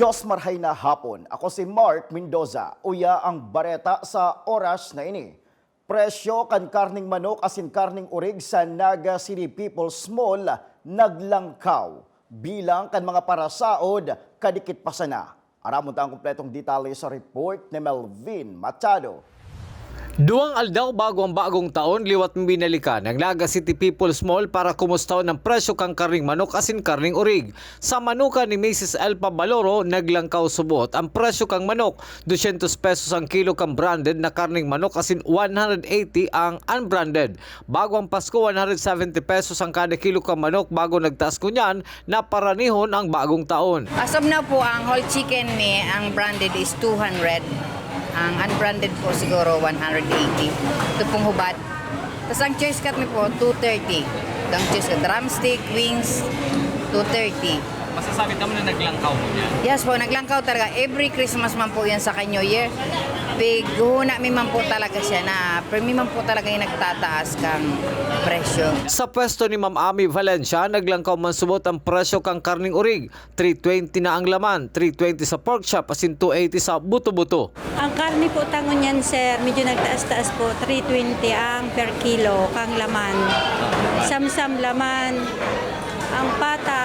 Diyos marhay na hapon. Ako si Mark Mendoza. Uya ang bareta sa oras na ini. Presyo kan karning manok asin karning urig sa Naga City People's Mall naglangkaw. Bilang kan mga parasaod kadikit pa sana. Aramon ta ang kumpletong detalye sa report ni Melvin Machado. Duwang aldaw bago ang bagong taon, liwat binalikan ng Naga City People's Mall para kumustaw ng presyo kang karning manok asin karning urig. Sa manuka ni Mrs. Elpa Baloro, naglangkaw subot ang presyo kang manok, 200 pesos ang kilo kang branded na karning manok asin 180 ang unbranded. Bago ang Pasko, 170 pesos ang kada kilo kang manok bago nagtaas kunyan na paranihon ang bagong taon. As of now po, ang whole chicken ni, ang branded is 200. Ang unbranded po siguro 180. Ito pong hubad. Tapos ang choice cut mi po 230. Ang choice cut drumstick, wings 230. Masasabi ka mo na naglangkaw mo yan? Yes po, naglangkaw talaga. Every Christmas man po yan sa New Year. Biguhuna mi man po talaga siya na mi man po talaga yung nagtataas kang presyo. Sa pwesto ni Ma'am Ami Valencia, naglangkaw man subot ang presyo kang karning urig. 320 na ang laman, 320 sa pork chop asin 280 sa buto-buto. Ang karni po tangon yan, sir, medyo nagtaas-taas po. 320 ang per kilo kang laman. Samsam laman. Ang pata,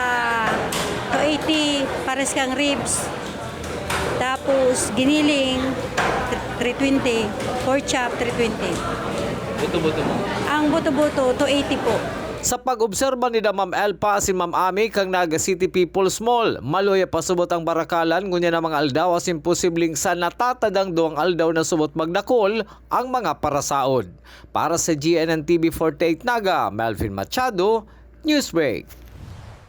280, pares kang ribs. Tapos giniling, 320. Pork chop, 320. Buto-buto mo? Ang buto-buto, 280 po. Sa pag-obserba ni Ma'am Elpa si Ma'am Ami kang Naga City People's Mall, maluya pa subot ang barakalan ngunya na mga aldaw as imposibleng sa natatadang duwang aldaw na subot magdakol ang mga parasaod. Para sa GNN TV 48 Naga, Melvin Machado, Newsbreak.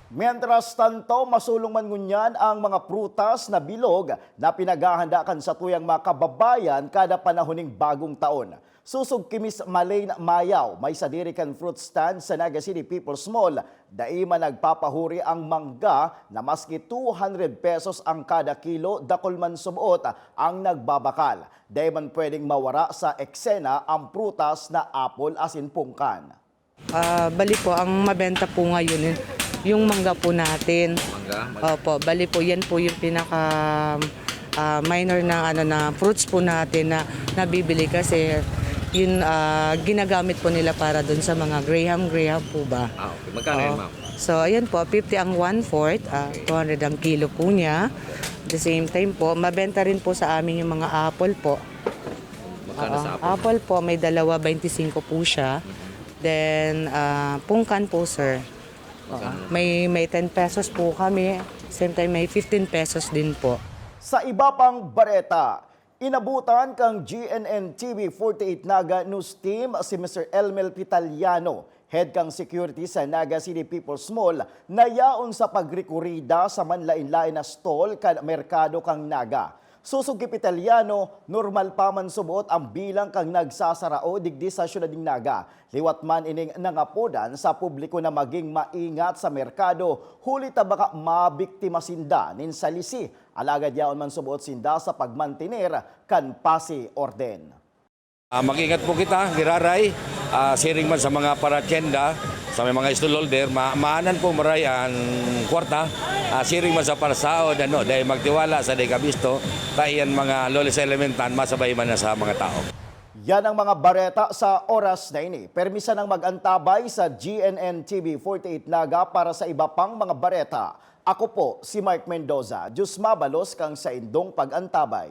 Mientras tanto, masulong man ngunyan ang mga prutas na bilog na pinaghahandakan sa tuyang mga kababayan kada panahoning bagong taon. Susog kimis Malay Mayaw, may sadirikan fruit stand sa Naga City People's Mall. Daima nagpapahuri ang mangga na maski 200 pesos ang kada kilo, dakol man sumuot ang nagbabakal. Daiman pwedeng mawara sa eksena ang prutas na apple asin pungkan. Bali po, ang mabenta po ngayon, yung mangga po natin. Mangga? Opo, bali po, yan po yung pinaka minor na, na fruits po natin na nabibili kasi yun ginagamit po nila para dun sa mga Graham po ba? Okay. Magkano yun, ma'am? So, ayan po, 50 ang 1/4, 200 ang kilo po niya. At the same time po, mabenta rin po sa amin yung mga apple po. Magkano sa apple? Apple po, may dalawa, 25 po siya. Then, pungkan po, sir. May 10 pesos po kami. Same time, may 15 pesos din po. Sa iba pang bareta, inabutan kang GNN TV 48 Naga News Team si Mr. Elmel Pitaliano, head kang security sa Naga City People's Mall, na yaon sa pagrekurida sa manlain-lain na stall kan merkado kang Naga. Susog kay Pitaliano, normal pa man subuot ang bilang kang nagsasarao digdi sa syudad ng Naga. Liwat man ining nangapodan sa publiko na maging maingat sa merkado, huli ta baka mabiktima sinda nin salisi. Alagad yaon man subuot sinda sa pagmantener kan pasi orden. Mag-ingat po kita, giraray, siring man sa mga paratyenda, sa mga stallholder, maanan po maray ang kwarta, siring man sa parasaod, dahil magtiwala sa dekabisto, tayan mga lolis elementan, masabay man na sa mga tao. Yan ang mga bareta sa oras na ini. Permisa ng mag-antabay sa GNN TV 48 Naga para sa iba pang mga bareta. Ako po si Mark Mendoza. Diyos mabalos kang sa indong pag-antabay.